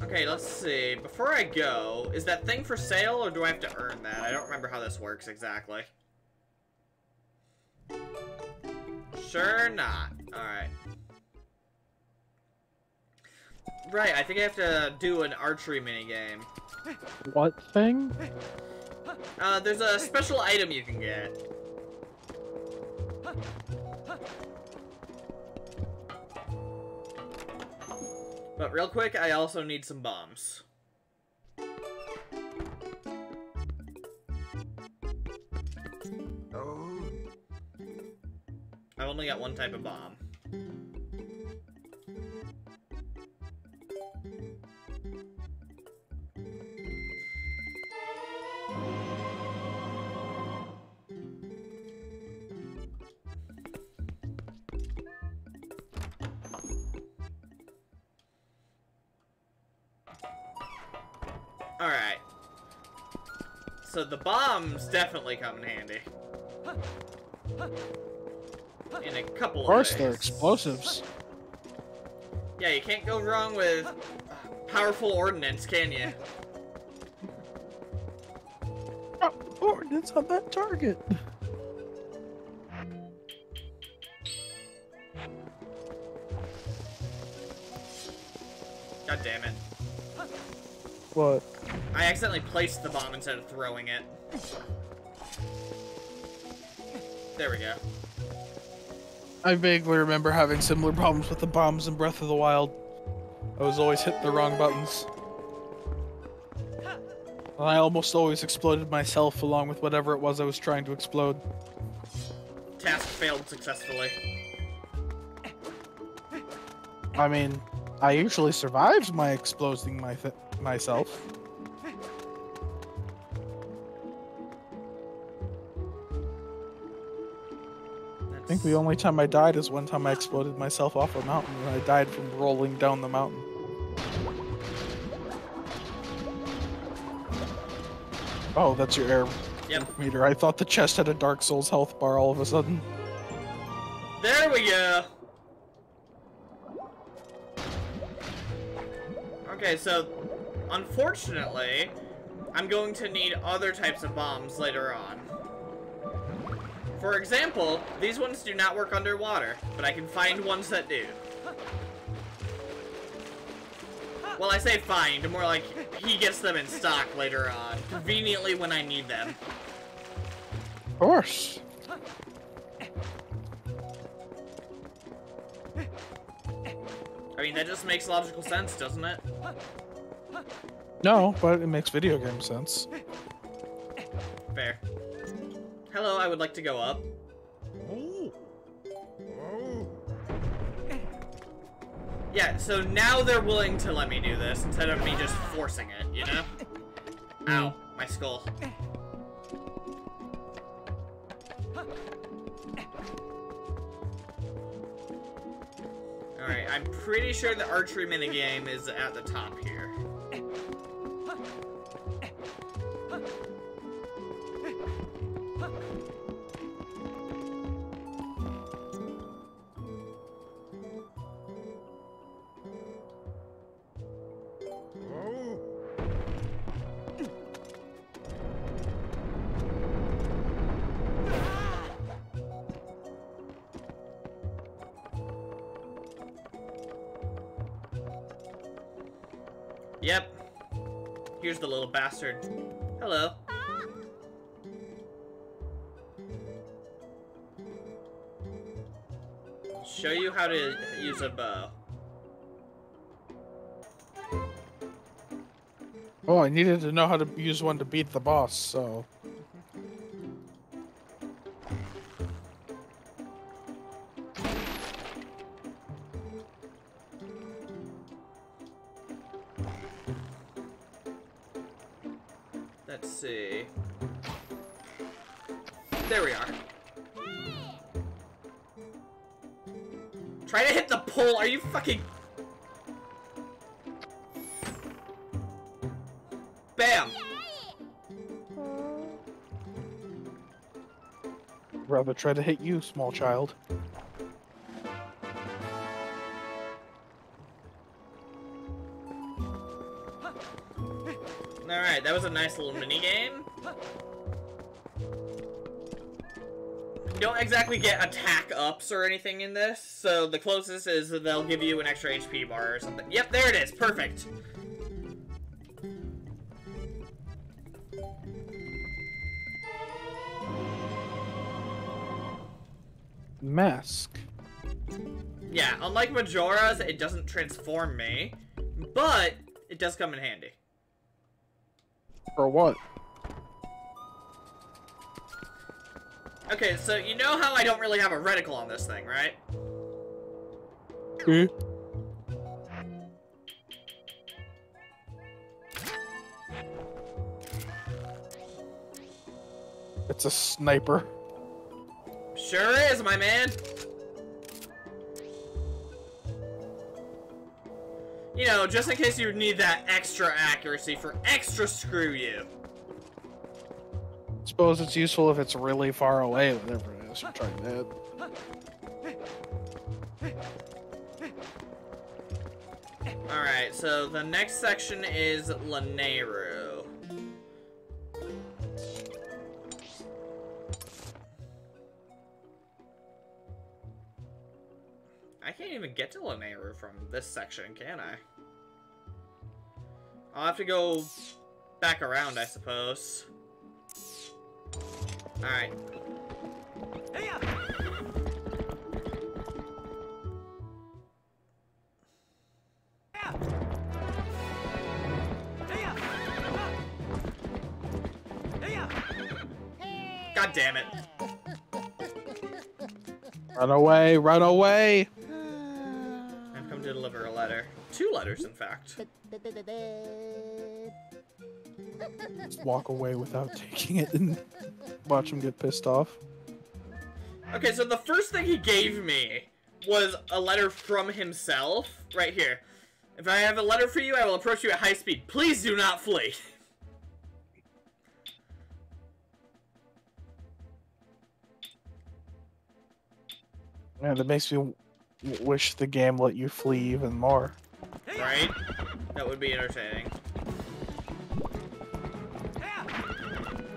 Okay, let's see. Before I go, is that thing for sale, or do I have to earn that? I don't remember how this works exactly. Sure not. Alright. Right, I think I have to do an archery minigame. What thing? There's a special item you can get. But real quick, I also need some bombs. Oh. I've only got one type of bomb. Alright. So the bombs definitely come in handy. In a couple of ways. Of course, they're explosives. Yeah, you can't go wrong with powerful ordnance, can you? Oh, ordnance on that target. God damn it. What? I accidentally placed the bomb instead of throwing it. There we go. I vaguely remember having similar problems with the bombs in Breath of the Wild. I was always hitting the wrong buttons. And I almost always exploded myself along with whatever it was I was trying to explode. Task failed successfully. I mean, I usually survived my exploding myself. I think the only time I died is one time I exploded myself off a mountain, and I died from rolling down the mountain. Oh, that's your air meter. I thought the chest had a Dark Souls health bar all of a sudden. There we go! Okay, so, unfortunately, I'm going to need other types of bombs later on. For example, these ones do not work underwater, but I can find ones that do. Well, I say find, more like he gets them in stock later on, conveniently when I need them. Of course. I mean, that just makes logical sense, doesn't it? No, but it makes video game sense. Fair. Hello, I would like to go up. Yeah, so now they're willing to let me do this instead of me just forcing it, you know? Ow, my skull. Alright, I'm pretty sure the archery minigame is at the top here. Yep. Here's the little bastard. Hello. Show you how to use a bow. Oh, I needed to know how to use one to beat the boss, so... Let's see. There we are. Try to hit the pole. Are you fucking... Bam! Rather try to hit you, small child. Alright, that was a nice little mini-game. You don't exactly get attack ups or anything in this, so the closest is they'll give you an extra HP bar or something. Yep, there it is. Perfect. Mask. Yeah, unlike Majora's, it doesn't transform me, but it does come in handy. For what? Okay, so you know how I don't really have a reticle on this thing, right? Hmm? It's a sniper. Sure is, my man. You know, just in case you need that extra accuracy for extra screw you. Suppose it's useful if it's really far away, whatever it is you're trying to hit. Alright, so the next section is Lanayru. I can't even get to Lanayru from this section, can I? I'll have to go back around, I suppose. Alright. God damn it. Run away, run away! I've come to deliver a letter. 2 letters, in fact. Just walk away without taking it and watch him get pissed off. Okay, so the first thing he gave me was a letter from himself. Right here. If I have a letter for you, I will approach you at high speed. Please do not flee. Man, that makes me wish the game let you flee even more. Right? That would be entertaining.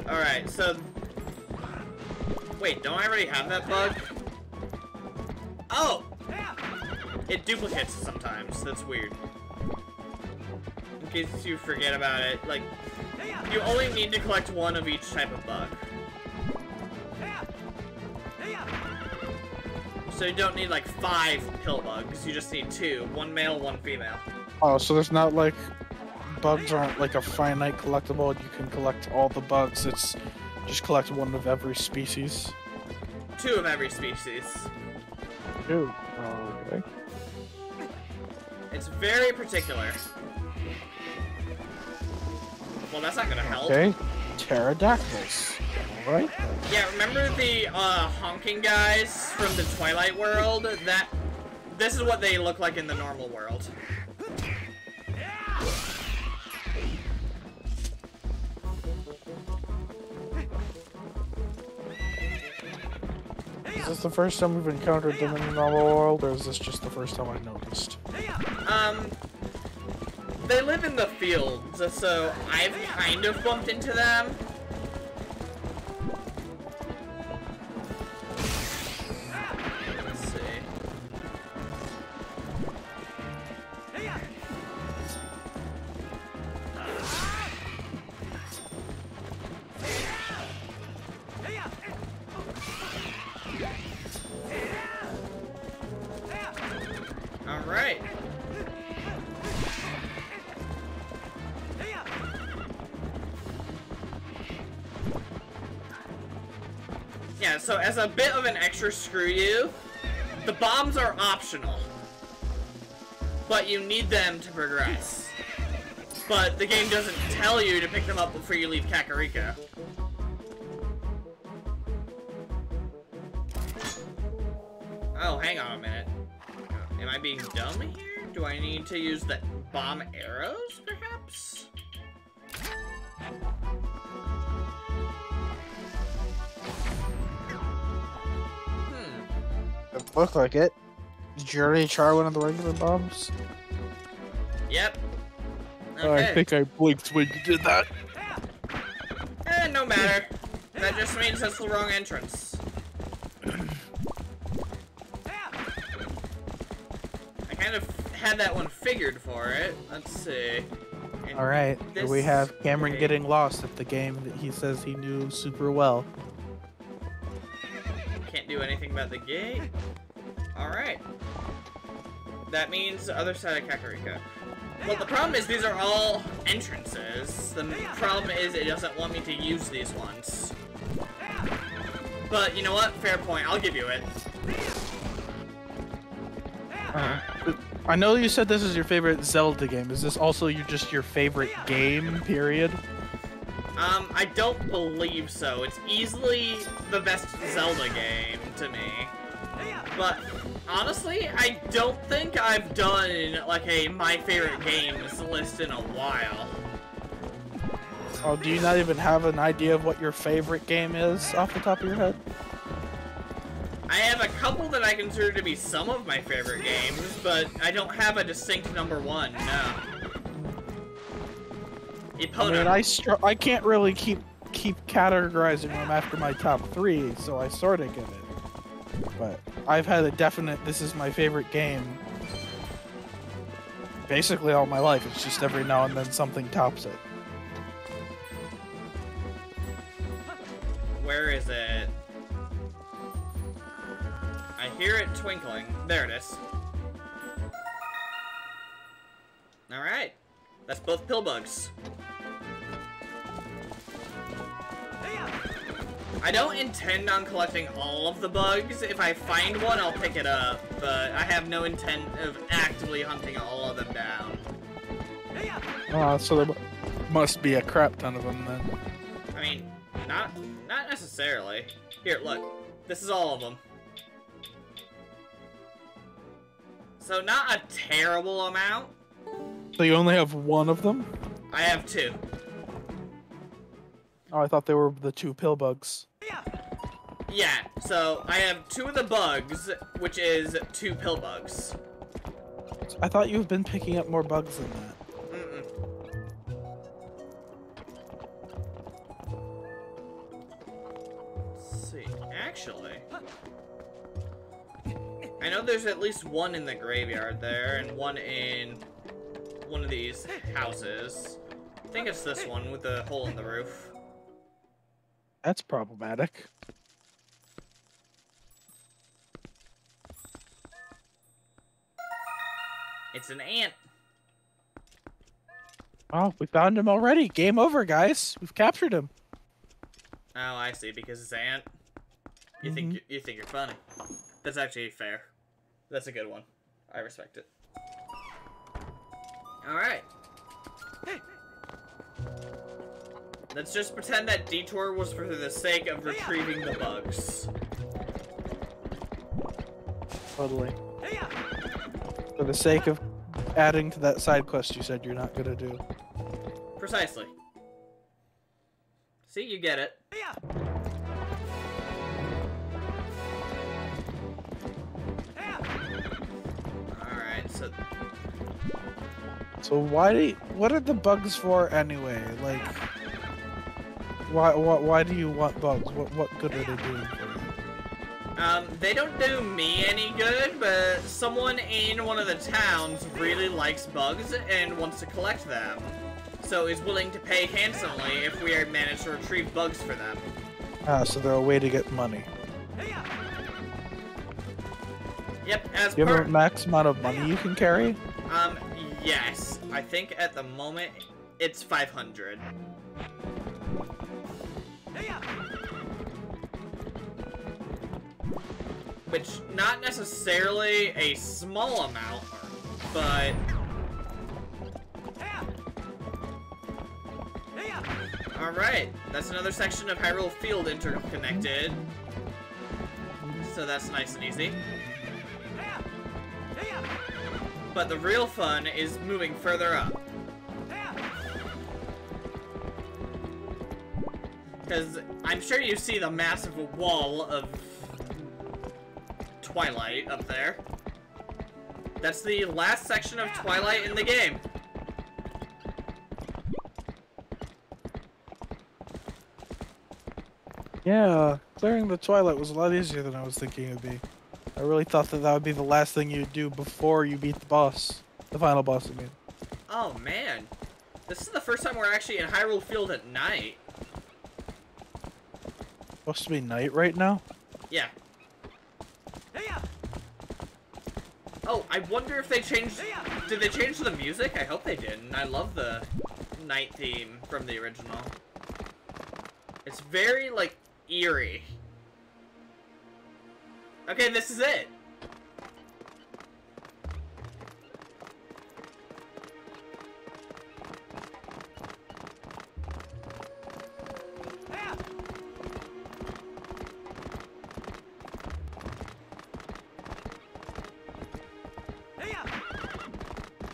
Alright, so... Wait, don't I already have that bug? Oh! It duplicates sometimes. That's weird. In case you forget about it, like... You only need to collect 1 of each type of bug. So you don't need like 5 pill bugs, you just need 2. 1 male, 1 female. Oh, so there's not like... Bugs aren't like a finite collectible, you can collect all the bugs, it's just collect 1 of every species. 2 of every species. 2? Oh, okay. It's very particular. Well, that's not gonna help. Okay, pterodactyls. Alright. Yeah, remember the honking guys from the Twilight world? this is what they look like in the normal world. Is this the first time we've encountered them in the normal world, or is this just the first time I've noticed? They live in the fields, so I've kind of bumped into them. Let's see. All right. Yeah, so as a bit of an extra screw you, the bombs are optional, but you need them to progress. But the game doesn't tell you to pick them up before you leave Kakariko. Oh, hang on a minute. Am I being dumb here? Do I need to use the bomb arrows, perhaps? It looked like it. Did you already try one of the regular bombs? Yep. Okay. Oh, I think I blinked when you did that. No matter. That just means that's the wrong entrance. I kind of had that one figured for it. Let's see. Alright, here we have Cameron getting lost at the game that he says he knew super well. Can't do anything about the gate. Alright. That means the other side of Kakariko. Well, the problem is these are all entrances. The problem is it doesn't want me to use these ones. But you know what? Fair point. I'll give you it. I know you said this is your favorite Zelda game. Is this also just your favorite game, period? I don't believe so. It's easily the best Zelda game to me. But honestly, I don't think I've done like a my favorite games list in a while. Oh, do you not even have an idea of what your favorite game is off the top of your head? I have a couple that I consider to be some of my favorite games, but I don't have a distinct number one, no. Epona. I mean, I can't really keep categorizing them after my top 3, so I sort of get it. But I've had a definite, this is my favorite game, basically all my life. It's just every now and then something tops it. Where is it? I hear it twinkling. There it is. Alright. That's both pill bugs. I don't intend on collecting all of the bugs. If I find one, I'll pick it up. But I have no intent of actively hunting all of them down. So there must be a crap ton of them then. I mean, not necessarily. Here, look. This is all of them. So not a terrible amount. So you only have one of them? I have 2. Oh, I thought they were the 2 pill bugs. Yeah, so I have 2 of the bugs, which is 2 pill bugs. I thought you've been picking up more bugs than that. Let's see, actually, I know there's at least one in the graveyard there, and one in one of these houses. I think it's this one with the hole in the roof. That's problematic. It's an ant. Oh, we found him already. Game over, guys. We've captured him. Oh, I see. Because it's an ant. You think you're funny. That's actually fair. That's a good one. I respect it. All right. Let's just pretend that detour was for the sake of retrieving the bugs. Totally. For the sake of adding to that side quest you said you're not gonna do. Precisely. See, you get it. Alright, so... So what are the bugs for anyway? Like, why do you want bugs? What good are they doing for you? They don't do me any good, but someone in one of the towns really likes bugs and wants to collect them. So is willing to pay handsomely if we manage to retrieve bugs for them. Ah, so they're a way to get money. Yep, as Do you have part... a max amount of money you can carry? Yes. I think at the moment, it's 500. Which, not necessarily a small amount, but... Alright, that's another section of Hyrule Field interconnected. So that's nice and easy. But the real fun is moving further up. Because I'm sure you see the massive wall of Twilight up there. That's the last section of Twilight in the game. Yeah, clearing the Twilight was a lot easier than I was thinking it would be. I really thought that would be the last thing you'd do before you beat the boss. The final boss, I mean. Oh, man. This is the first time we're actually in Hyrule Field at night. Supposed to be night right now? Yeah. Oh, I wonder if they changed... Did they change the music? I hope they didn't. I love the night theme from the original. It's very, like, eerie. Okay, this is it.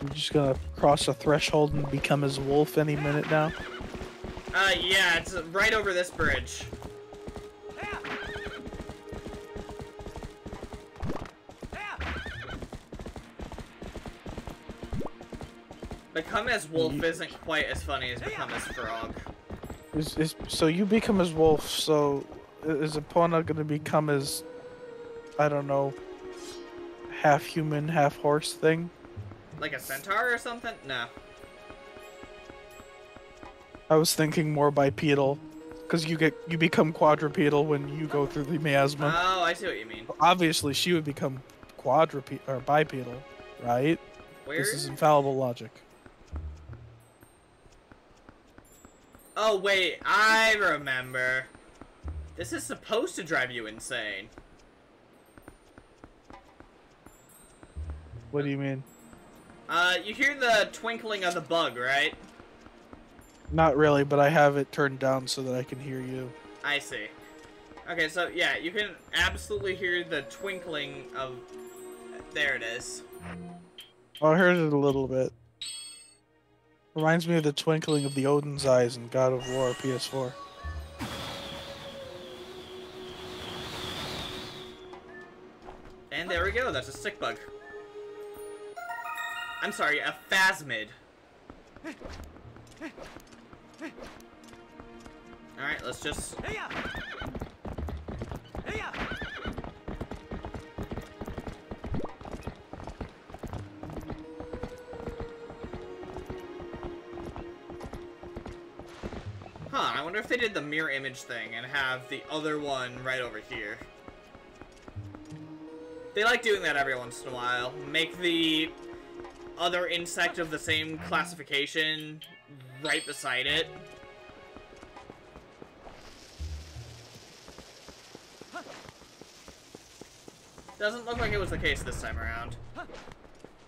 You're just gonna cross a threshold and become his wolf any minute now? Yeah, it's right over this bridge. Become as wolf isn't quite as funny as become as frog. So you become his wolf, so is Epona gonna become his, I don't know, half human, half horse thing? Like a centaur or something? No. I was thinking more bipedal, because you become quadrupedal when you go through the miasma. Oh, I see what you mean. Obviously, she would become bipedal, right? Where? This is infallible logic. Oh wait, I remember. This is supposed to drive you insane. What do you mean? You hear the twinkling of the bug, right? Not really, but I have it turned down so that I can hear you. I see. Okay, so yeah, you can absolutely hear the twinkling of... There it is. Oh, I heard it a little bit. Reminds me of the twinkling of the Odin's eyes in God of War PS4. And there we go, that's a stick bug. I'm sorry, a phasmid. Alright, let's just... Huh, I wonder if they did the mirror image thing and have the other one right over here. They like doing that every once in a while. Make the other insect of the same classification right beside it. Doesn't look like it was the case this time around.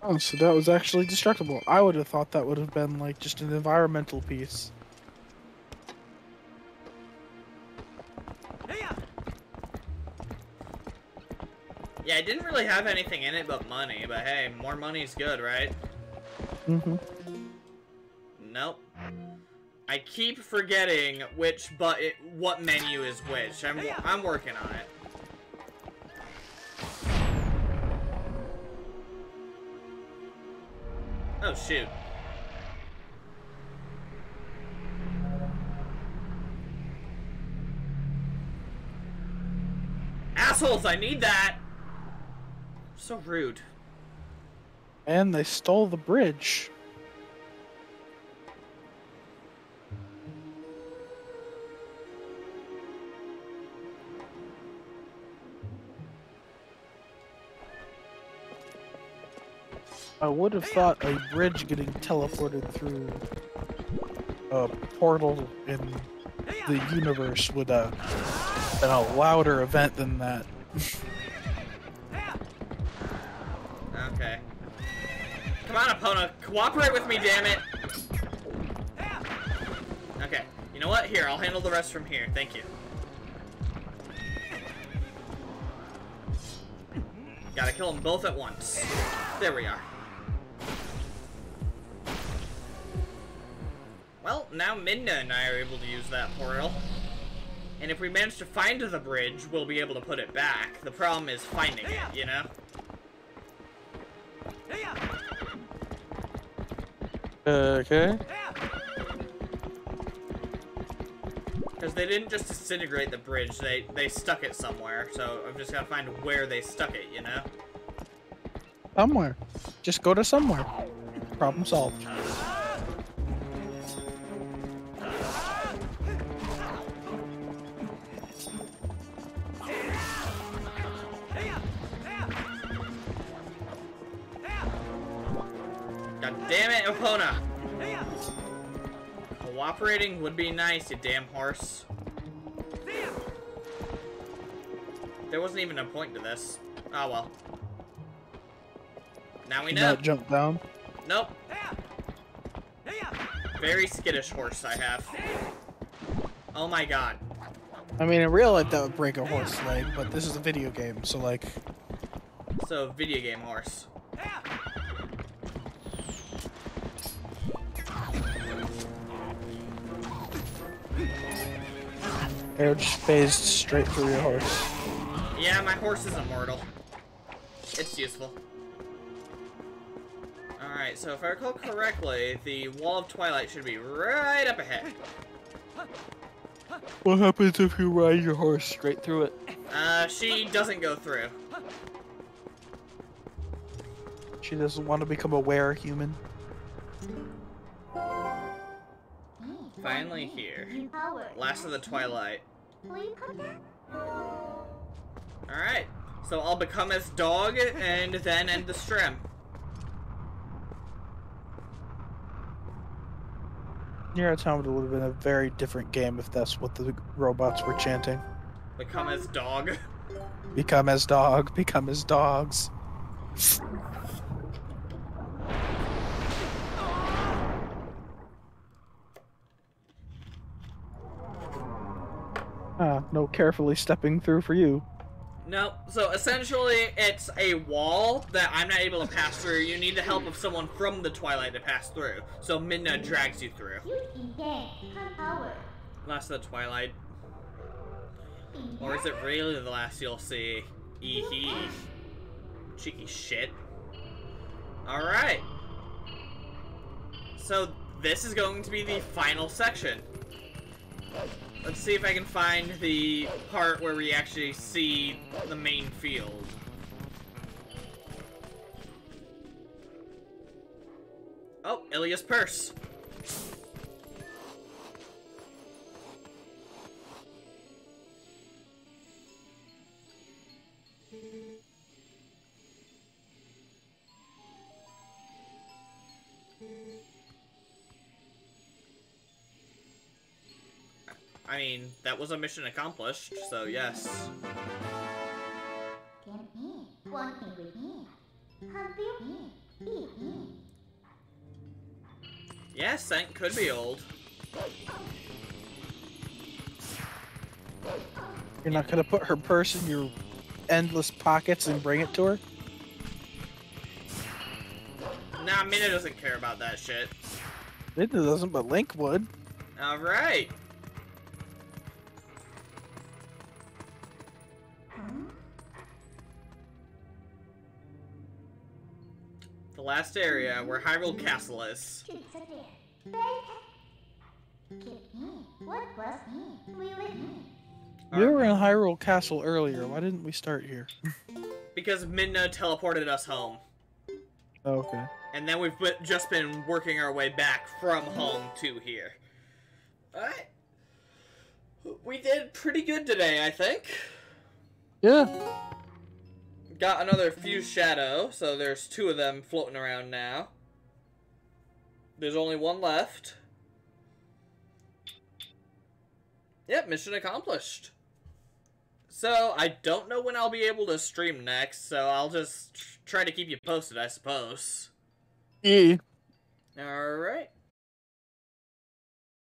Oh, so that was actually destructible. I would have thought that would have been like just an environmental piece. Yeah, I didn't really have anything in it but money, but hey, more money's good, right? Mm-hmm. Nope. I keep forgetting what menu is which. I'm working on it. Oh shoot. Assholes, I need that! So rude. And they stole the bridge. I would have thought a bridge getting teleported through a portal in the universe would been a louder event than that. Okay. Come on, Epona. Cooperate with me, damn it! Okay. You know what? Here, I'll handle the rest from here. Thank you. Gotta kill them both at once. There we are. Well, now Midna and I are able to use that portal. And if we manage to find the bridge, we'll be able to put it back. The problem is finding it, you know? Okay. Because they didn't just disintegrate the bridge, they stuck it somewhere. So I've just gotta find where they stuck it, you know? Somewhere. Just go to somewhere. Problem solved. God damn it, Epona! Cooperating would be nice, you damn horse. There wasn't even a point to this. Oh well. Now we know. Not jump down. Nope. Very skittish horse I have. Oh my god. I mean, in real life that would break a horse leg, but this is a video game, so like... So, video game horse. Arrow just phased straight through your horse. Yeah, my horse is immortal. It's useful. Alright, so if I recall correctly, the Wall of Twilight should be right up ahead. What happens if you ride your horse straight through it? She doesn't go through. She doesn't want to become a were-human. Finally here. Last of the Twilight. Alright, so I'll become as dog and then end the stream. Near Automata would have been a very different game if that's what the robots were chanting. Become as dog. Become as dog, become as dogs. No carefully stepping through for you. No, so essentially it's a wall that I'm not able to pass through. You need the help of someone from the Twilight to pass through. So Midna drags you through. Last of the Twilight. Or is it really the last you'll see? Eehee. Cheeky shit. Alright. So this is going to be the final section. Let's see if I can find the part where we actually see the main field. Oh, Ilia's purse. I mean, that was a mission accomplished, so yes. Yeah, Scent could be old. You're not gonna put her purse in your endless pockets and bring it to her? Nah, Mina doesn't care about that shit. It doesn't, but Link would. Alright. The last area where Hyrule Castle is. We were in Hyrule Castle earlier. Why didn't we start here? Because Midna teleported us home. Oh, okay. And then we've just been working our way back from home to here. Alright. We did pretty good today, I think. Yeah. Got another Fuse Shadow, so there's 2 of them floating around now. There's only 1 left. Yep, mission accomplished. So, I don't know when I'll be able to stream next, so I'll just try to keep you posted, I suppose. Yeah. Alright.